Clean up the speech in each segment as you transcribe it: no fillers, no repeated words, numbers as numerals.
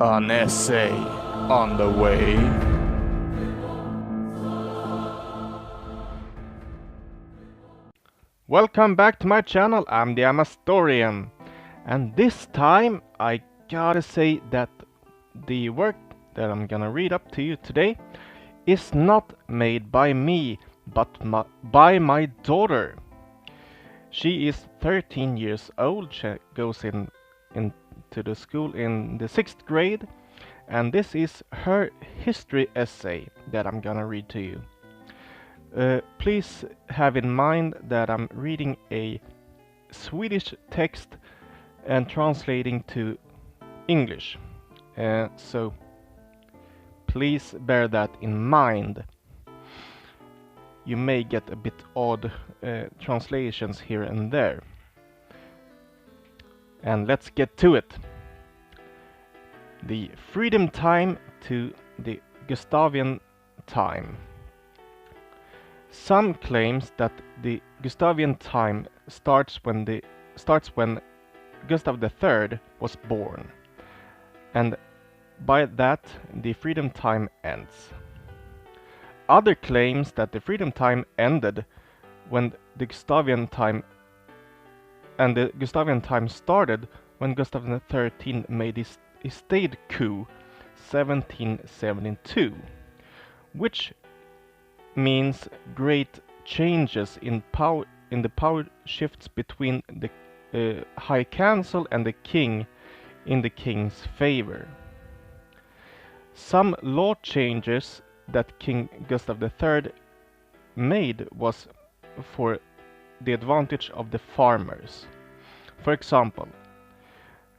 An essay on the way. Welcome back to my channel. I'm the Amastorian, and this time I gotta say that the work that I'm gonna read up to you today is not made by me, but by my daughter. She is 13 years old. She goes into the school in the 6th grade, and this is her history essay that I'm gonna read to you. Please have in mind that I'm reading a Swedish text and translating to English, so please bear that in mind. You may get a bit odd translations here and there. And let's get to it. The freedom time to the Gustavian time. Some claims that the Gustavian time starts when Gustav III was born, and by that the freedom time ends. Other claims that the freedom time ended when the Gustavian time, and the Gustavian time started when Gustav XIII made his state coup 1772, which means great changes in the power shifts between the High Council and the king in the king's favor. Some law changes that King Gustav III made was for the advantage of the farmers. For example,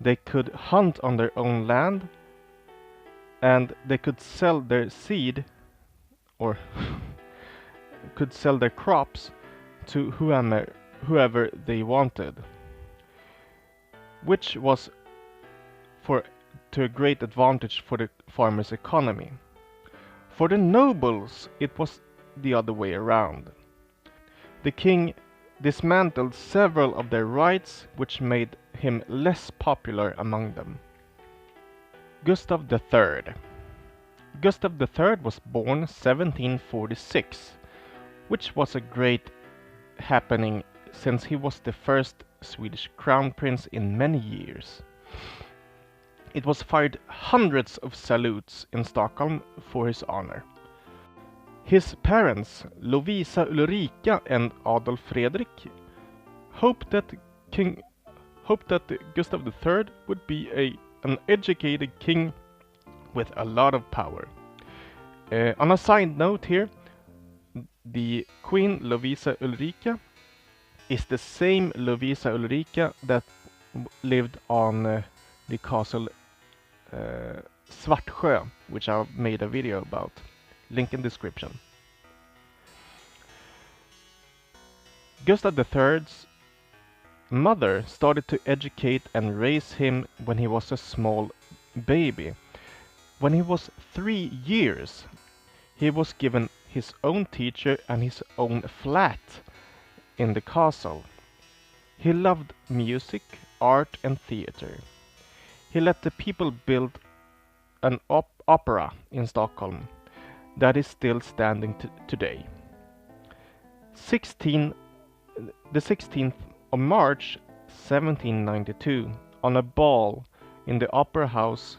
they could hunt on their own land, and they could sell their seed, or could sell their crops to whoever they wanted, which was to a great advantage for the farmers' economy. For the nobles, it was the other way around. The king dismantled several of their rights, which made him less popular among them. Gustav III. Gustav III was born 1746, which was a great happening since he was the first Swedish crown prince in many years. It was fired hundreds of salutes in Stockholm for his honor. His parents, Lovisa Ulrika and Adolf Fredrik, hoped that Gustav III would be an educated king with a lot of power. On a side note here, the Queen Lovisa Ulrika is the same Lovisa Ulrika that lived on the castle Svartsjö, which I made a video about. Link in description. Gustav III's mother started to educate and raise him when he was a small baby. When he was 3 years, he was given his own teacher and his own flat in the castle. He loved music, art and theater. He let the people build an opera in Stockholm that is still standing today. The 16th of March 1792, on a ball in the opera house,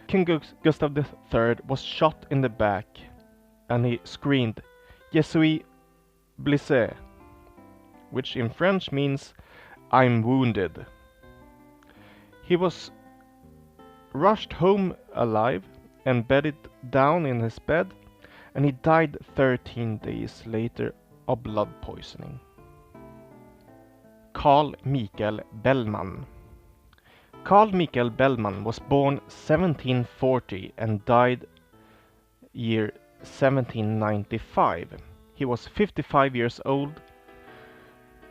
King Gustav III was shot in the back, and he screamed, "Je suis blessé," which in French means, "I'm wounded." He was rushed home alive and bedded down in his bed, and he died 13 days later of blood poisoning. Carl Michael Bellman. Carl Michael Bellman was born 1740 and died year 1795. He was 55 years old,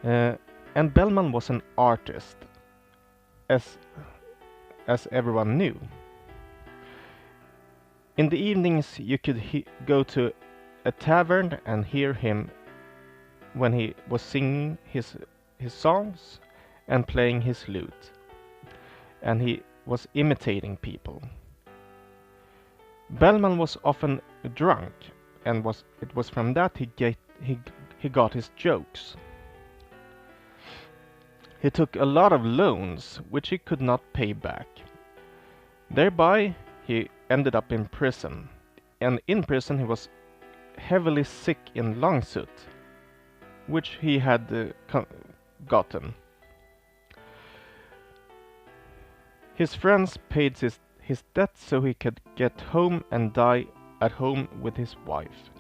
and Bellman was an artist, as everyone knew. In the evenings you could go to a tavern and hear him when he was singing his songs and playing his lute, and he was imitating people. Bellman was often drunk, and it was from that he got his jokes. He took a lot of loans, which he could not pay back. Thereby, he ended up in prison, and in prison he was heavily sick in lung soot, which he had gotten. His friends paid his debt so he could get home and die at home with his wife.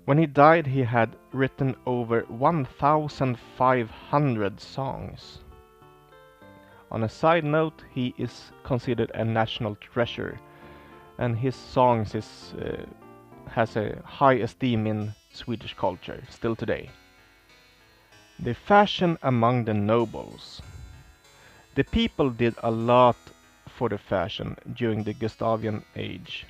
When he died, he had written over 1,500 songs. On a side note, he is considered a national treasure, and his songs has a high esteem in Swedish culture still today. The fashion among the nobles. The people did a lot for the fashion during the Gustavian age.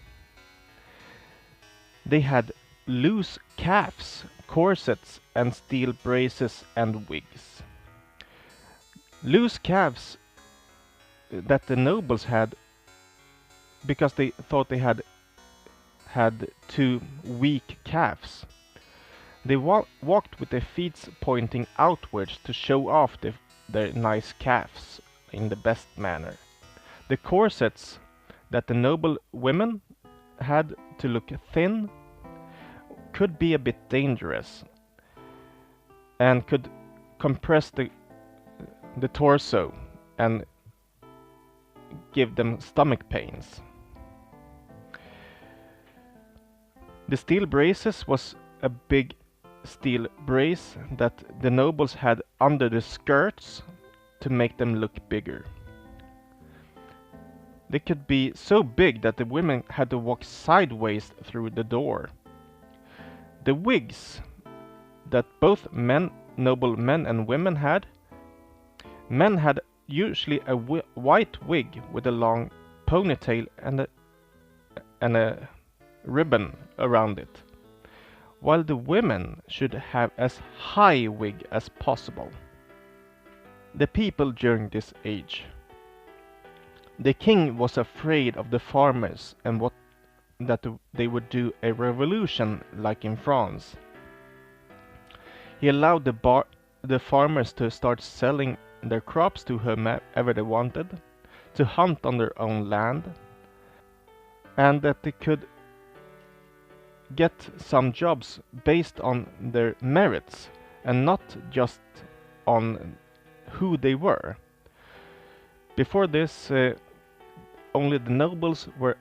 They had loose cuffs, corsets, and steel braces and wigs. Loose cuffs that the nobles had because they thought they had too weak calves. They walked with their feet pointing outwards to show off their nice calves in the best manner. The corsets that the noble women had to look thin could be a bit dangerous and could compress the torso and give them stomach pains. The steel braces was a big steel brace that the nobles had under the skirts to make them look bigger. They could be so big that the women had to walk sideways through the door. The wigs that both noble men and women had usually a white wig with a long ponytail and a ribbon around it, while the women should have as high wig as possible. The people during this age. The king was afraid of the farmers and that they would do a revolution like in France. He allowed the farmers to start selling their crops to whomever they wanted, to hunt on their own land, and that they could get some jobs based on their merits and not just on who they were. Before this, only the nobles were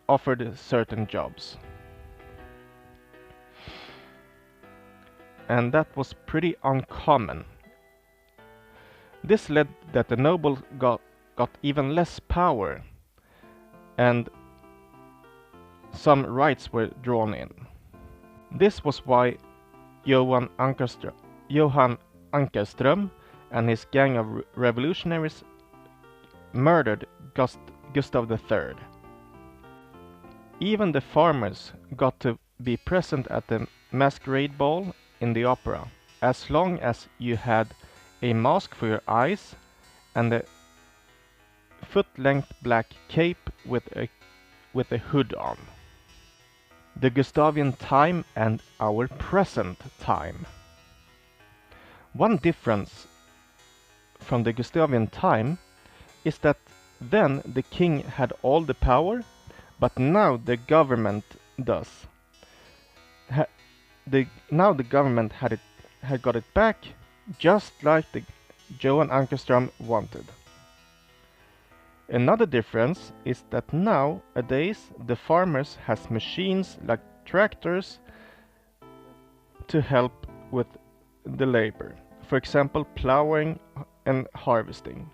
offered certain jobs. And that was pretty uncommon. This led that the nobles got even less power, and some rights were drawn in. This was why Johan Ankarström and his gang of revolutionaries murdered Gustav III. Even the farmers got to be present at the masquerade ball in the opera, as long as you had a mask for your eyes and a foot-length black cape with a hood on. The Gustavian time and our present time. One difference from the Gustavian time is that then the king had all the power, but now the government does. Now the government had got it back, just like the Johan Ankarström wanted. Another difference is that nowadays the farmers has machines like tractors to help with the labor. For example, plowing and harvesting.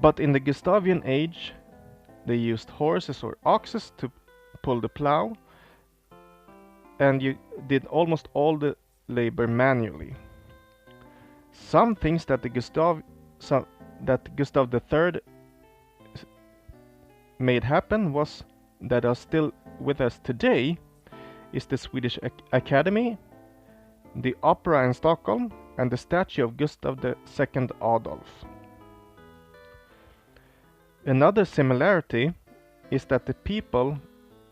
But in the Gustavian age, they used horses or oxes to pull the plow, and you did almost all the labor manually. Some things that Gustav III made happen was that are still with us today is the Swedish Academy, the opera in Stockholm, and the statue of Gustav II Adolf. Another similarity is that the people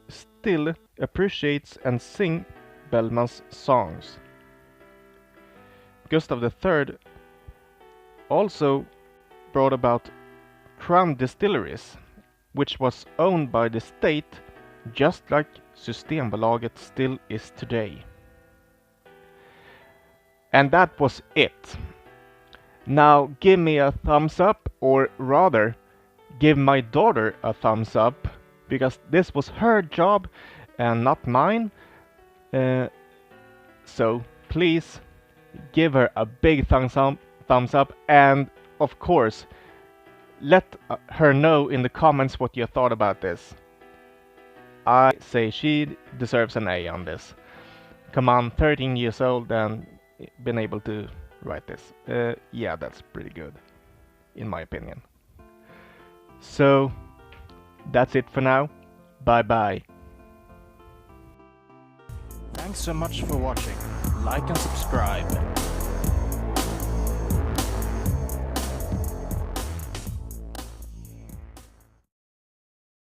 still appreciates and sing Bellman's songs. Gustav III also brought about crown distilleries, which was owned by the state, just like Systembolaget still is today. And that was it. Now give me a thumbs up, or rather, give my daughter a thumbs up, because this was her job and not mine. So please give her a big thumbs up, and of course, let her know in the comments what you thought about this. I say she deserves an A on this. Come on, 13 years old and been able to write this. Yeah, that's pretty good, in my opinion. So, that's it for now. Bye bye. Thanks so much for watching. Like and subscribe.